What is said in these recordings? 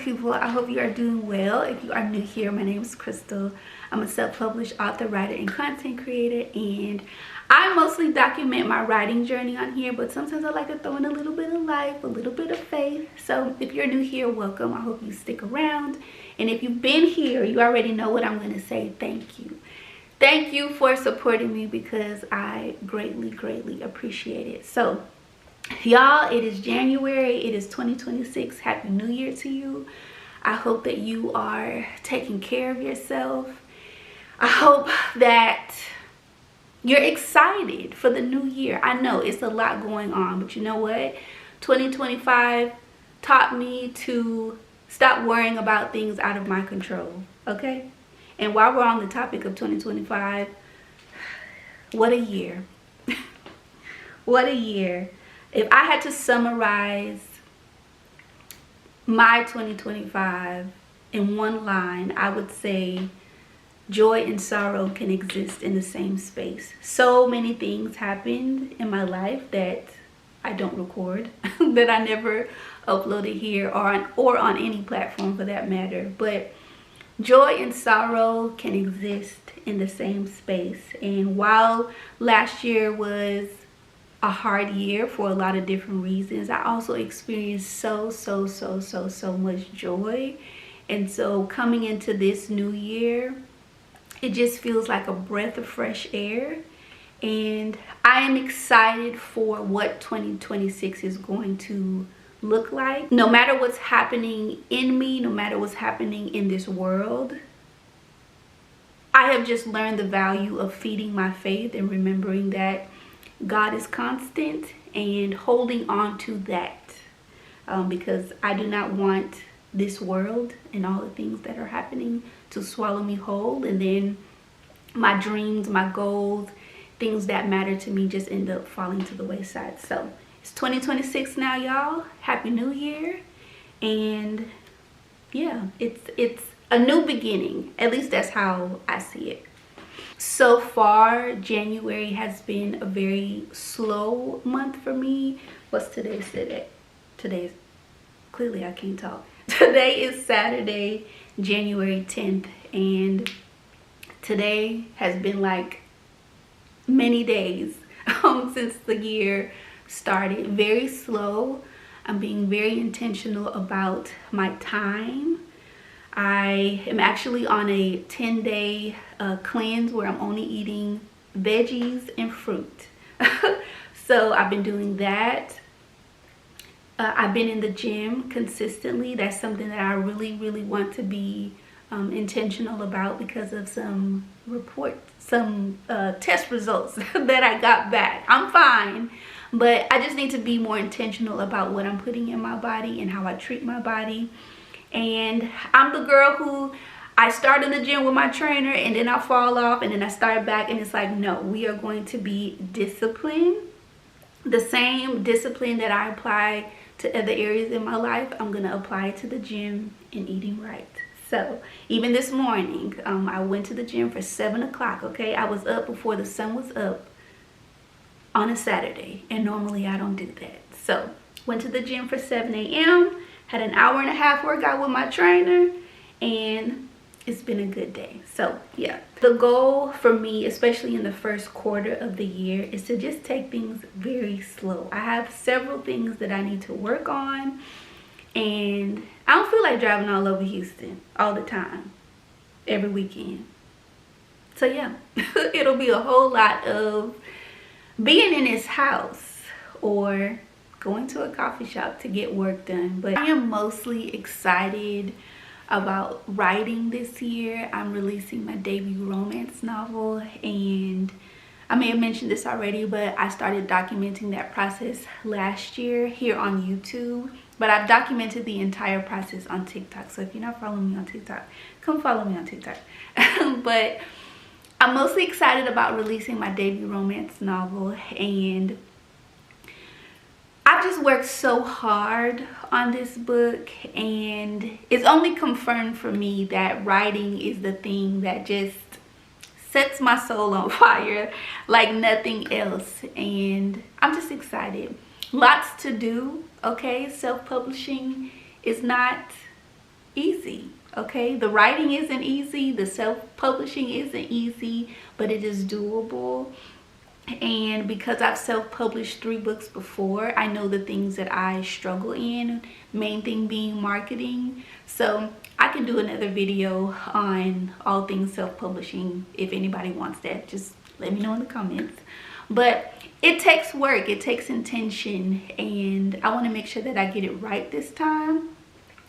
People, I hope you are doing well. If you are new here, my name is Krystle. I'm a self-published author, writer, and content creator, and I mostly document my writing journey on here, but sometimes I like to throw in a little bit of life, a little bit of faith. So if you're new here, welcome. I hope you stick around. And if you've been here, you already know what I'm going to say. Thank you. Thank you for supporting me because I greatly appreciate it. So y'all, it is January, it is 2026. Happy New Year to you. I hope that you are taking care of yourself. I hope that you're excited for the new year. I know it's a lot going on, but you know what? 2025 taught me to stop worrying about things out of my control, okay? And while we're on the topic of 2025, what a year. What a year. If I had to summarize my 2025 in one line, I would say joy and sorrow can exist in the same space. So many things happened in my life that I don't record, that I never uploaded here or on any platform for that matter. But joy and sorrow can exist in the same space. And while last year was a hard year for a lot of different reasons, I also experienced so much joy. And so coming into this new year, it just feels like a breath of fresh air, and I am excited for what 2026 is going to look like. No matter what's happening in me, no matter what's happening in this world, I have just learned the value of feeding my faith and remembering that God is constant and holding on to that, because I do not want this world and all the things that are happening to swallow me whole, and then my dreams, my goals, things that matter to me just end up falling to the wayside. So it's 2026 now, y'all. Happy New Year. And yeah, it's a new beginning. At least that's how I see it. So far, January has been a very slow month for me. What's today's today? Today's, clearly I can't talk. Today is Saturday, January 10th, and today has been like many days since the year started. Very slow. I'm being very intentional about my time. I am actually on a 10-day cleanse where I'm only eating veggies and fruit. So I've been doing that. I've been in the gym consistently. That's something that I really want to be intentional about because of some test results that I got back. I'm fine, but I just need to be more intentional about what I'm putting in my body and how I treat my body. And I'm the girl who, I start in the gym with my trainer and then I fall off and then I start back, and it's like, no, we are going to be disciplined. The same discipline that I apply to other areas in my life, I'm going to apply to the gym and eating right. So even this morning, I went to the gym for 7 o'clock, okay? I was up before the sun was up on a Saturday, and normally I don't do that. So went to the gym for 7 a.m., had an hour and a half workout with my trainer, and it's been a good day. So yeah, the goal for me, especially in the first quarter of the year, is to just take things very slow. I have several things that I need to work on, and I don't feel like driving all over Houston all the time, every weekend. So yeah, it'll be a whole lot of being in this house or going to a coffee shop to get work done. But I am mostly excited about writing this year. I'm releasing my debut romance novel, and I may have mentioned this already, but I started documenting that process last year here on YouTube. But I've documented the entire process on TikTok. So if you're not following me on TikTok, come follow me on TikTok. But I'm mostly excited about releasing my debut romance novel, and I've just worked so hard on this book, and it's only confirmed for me that writing is the thing that just sets my soul on fire like nothing else. And I'm just excited. Lots to do, okay? Self-publishing is not easy, okay? The writing isn't easy, the self-publishing isn't easy, but it is doable. And because I've self-published 3 books before, I know the things that I struggle in, main thing being marketing. So I can do another video on all things self-publishing. If anybody wants that, just let me know in the comments. But it takes work, it takes intention, and I want to make sure that I get it right this time.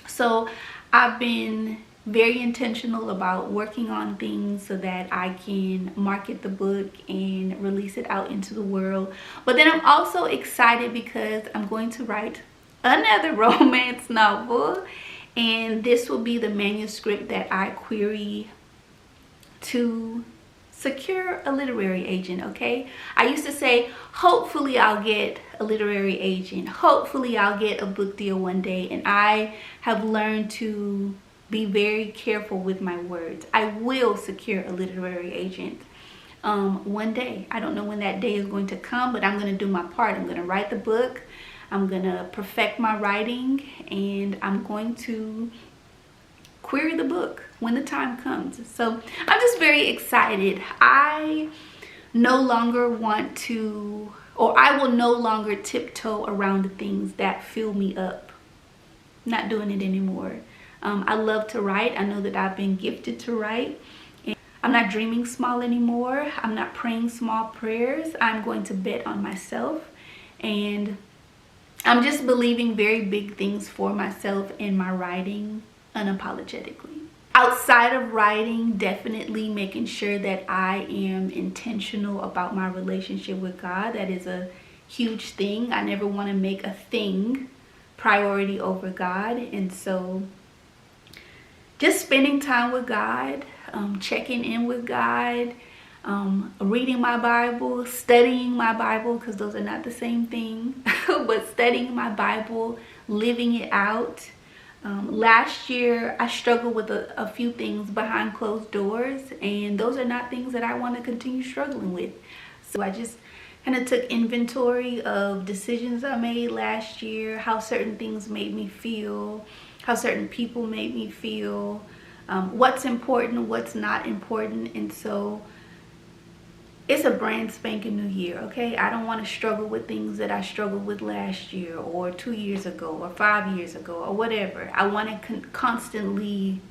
So I've been very intentional about working on things so that I can market the book and release it out into the world. But then I'm also excited because I'm going to write another romance novel, and this will be the manuscript that I query to secure a literary agent, okay? I used to say, hopefully I'll get a literary agent, hopefully I'll get a book deal one day, and I have learned to be very careful with my words. I will secure a literary agent one day. I don't know when that day is going to come, but I'm going to do my part. I'm going to write the book, I'm going to perfect my writing, and I'm going to query the book when the time comes. So I'm just very excited. I no longer want to, or I will no longer tiptoe around the things that fill me up. I'm not doing it anymore. I love to write. I know that I've been gifted to write. And I'm not dreaming small anymore. I'm not praying small prayers. I'm going to bet on myself, and I'm just believing very big things for myself in my writing unapologetically. Outside of writing, definitely making sure that I am intentional about my relationship with God. That is a huge thing. I never want to make a thing priority over God, and so just spending time with God, checking in with God, reading my Bible, studying my Bible, because those are not the same thing, but studying my Bible, living it out. Last year, I struggled with a few things behind closed doors, and those are not things that I want to continue struggling with. So I just kind of took inventory of decisions I made last year, how certain things made me feel, how certain people made me feel, what's important, what's not important. And so it's a brand spanking new year, okay? I don't want to struggle with things that I struggled with last year or 2 years ago or 5 years ago or whatever. I want to constantly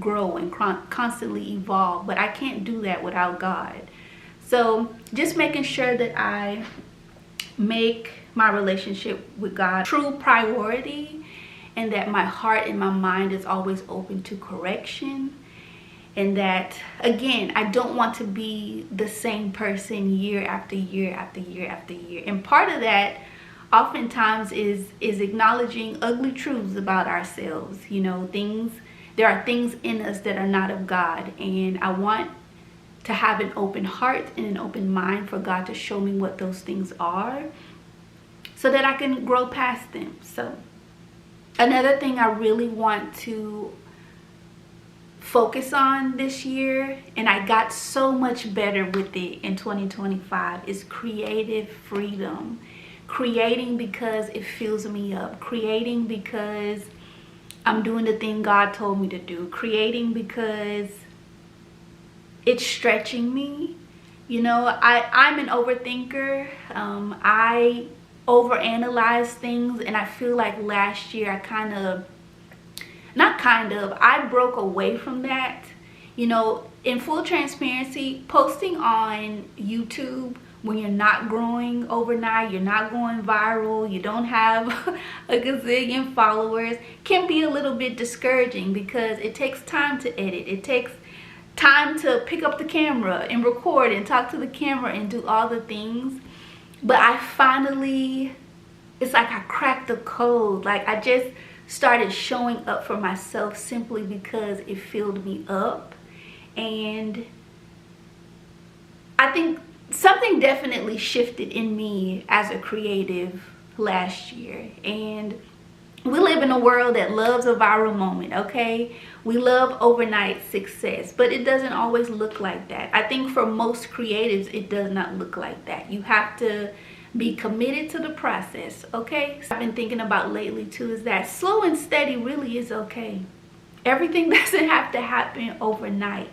grow and constantly evolve, but I can't do that without God. So just making sure that I make my relationship with God true priority, and that my heart and my mind is always open to correction. And that, again, I don't want to be the same person year after year after year after year. And part of that oftentimes is acknowledging ugly truths about ourselves. You know, there are things in us that are not of God. And I want to have an open heart and an open mind for God to show me what those things are, so that I can grow past them. So another thing I really want to focus on this year, and I got so much better with it in 2025, is creative freedom. Creating because it fills me up. Creating because I'm doing the thing God told me to do. Creating because it's stretching me. You know, I'm an overthinker. I overanalyze things, and I feel like last year I broke away from that. You know, in full transparency, posting on YouTube when you're not growing overnight, you're not going viral, you don't have a gazillion followers, can be a little bit discouraging because it takes time to edit. It takes time to pick up the camera and record and talk to the camera and do all the things. But I finally, it's like I cracked the code. Like I just started showing up for myself simply because it filled me up. And I think something definitely shifted in me as a creative last year. And we live in a world that loves a viral moment, okay? We love overnight success, but it doesn't always look like that. I think for most creatives, it does not look like that. You have to be committed to the process, okay? I've been thinking about lately too is that slow and steady really is okay. everything doesn't have to happen overnight.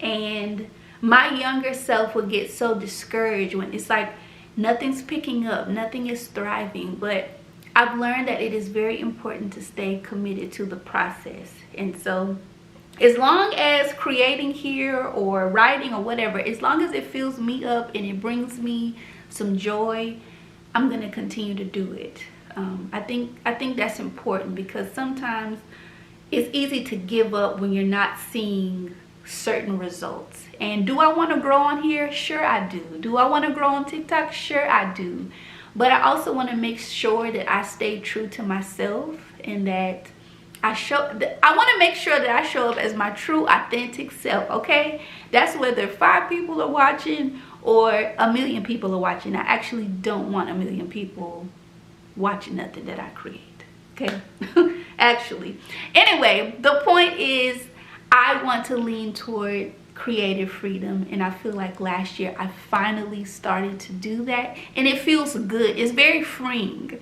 And my younger self would get so discouraged when it's like nothing's picking up, nothing is thriving. But I've learned that it is very important to stay committed to the process. And so as long as creating here or writing or whatever, as long as it fills me up and it brings me some joy, I'm going to continue to do it. I think that's important, because sometimes it's easy to give up when you're not seeing certain results. And do I want to grow on here? Sure I do. Do I want to grow on TikTok? Sure I do. But I also want to make sure that I stay true to myself, and that I want to make sure that I show up as my true, authentic self, okay? That's whether 5 people are watching or 1 million people are watching. I actually don't want 1 million people watching nothing that I create, okay? Actually. Anyway, the point is, I want to lean toward creative freedom, and I feel like last year I finally started to do that, and it feels good. It's very freeing.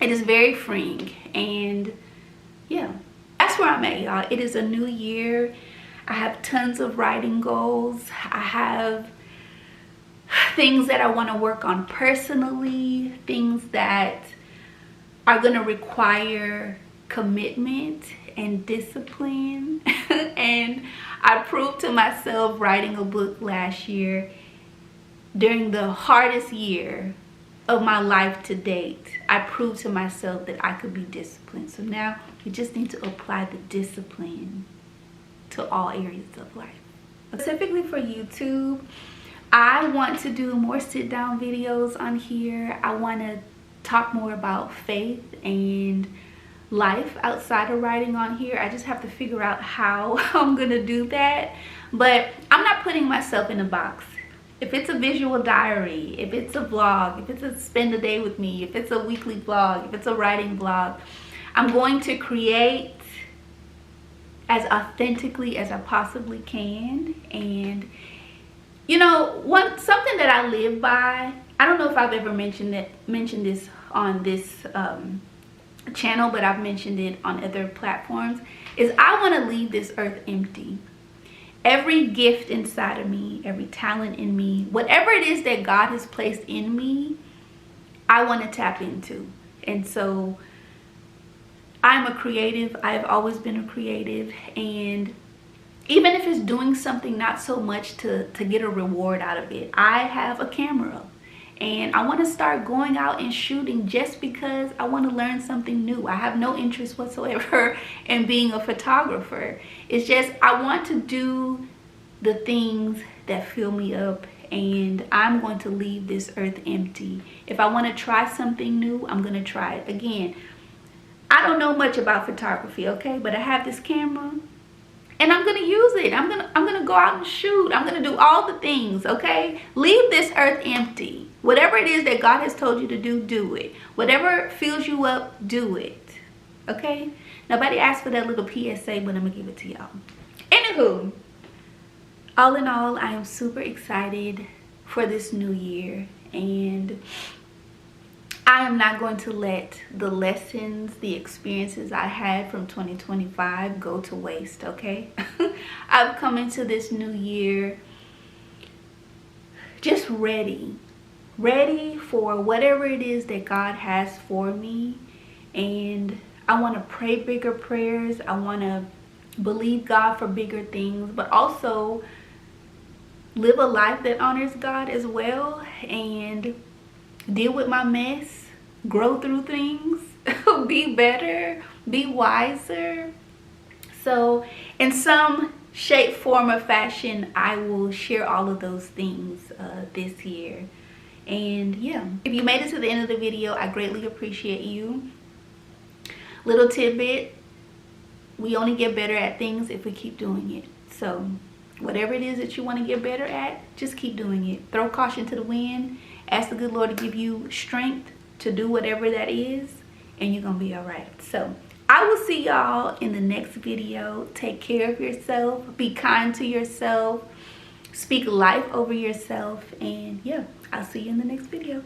It is very freeing. And yeah, that's where I'm at, y'all. It is a new year. I have tons of writing goals. I have things that I want to work on personally, things that are going to require commitment and discipline. And I proved to myself writing a book last year, during the hardest year of my life to date, I proved to myself that I could be disciplined. So now you just need to apply the discipline to all areas of life. Specifically for YouTube, I want to do more sit-down videos on here. I want to talk more about faith and life outside of writing on here. I just have to figure out how I'm gonna do that. But I'm not putting myself in a box. If it's a visual diary, if it's a vlog, if it's a spend a day with me, if it's a weekly vlog, if it's a writing vlog, I'm going to create as authentically as I possibly can. And you know, something that I live by, I don't know if I've ever mentioned this on this channel, but I've mentioned it on other platforms, is I want to leave this earth empty. Every gift inside of me, every talent in me, whatever it is that God has placed in me, I want to tap into. And so I'm a creative. I've always been a creative. And even if it's doing something not so much to get a reward out of it, I have a camera. And I want to start going out and shooting just because I want to learn something new. I have no interest whatsoever in being a photographer. It's just I want to do the things that fill me up, and I'm going to leave this earth empty. If I want to try something new, I'm going to try it. Again, I don't know much about photography, okay? But I have this camera, and I'm gonna use it. I'm gonna go out and shoot. I'm gonna do all the things, okay? Leave this earth empty. Whatever it is that God has told you to do it. Whatever fills you up, do it, okay? Nobody asked for that little PSA, but I'm gonna give it to y'all. Anywho, all in all, I am super excited for this new year, and I am not going to let the lessons, the experiences I had from 2025 go to waste, okay? I've come into this new year just ready for whatever it is that God has for me. And I want to pray bigger prayers. I want to believe God for bigger things, but also live a life that honors God as well, and deal with my mess, grow through things, be better, be wiser. So in some shape, form, or fashion, I will share all of those things this year. And yeah, if you made it to the end of the video, I greatly appreciate you. Little tidbit, we only get better at things if we keep doing it. So whatever it is that you want to get better at, just keep doing it. Throw caution to the wind. Ask the good Lord to give you strength to do whatever that is, and you're gonna be all right. So I will see y'all in the next video. Take care of yourself. Be kind to yourself. Speak life over yourself. And yeah, I'll see you in the next video.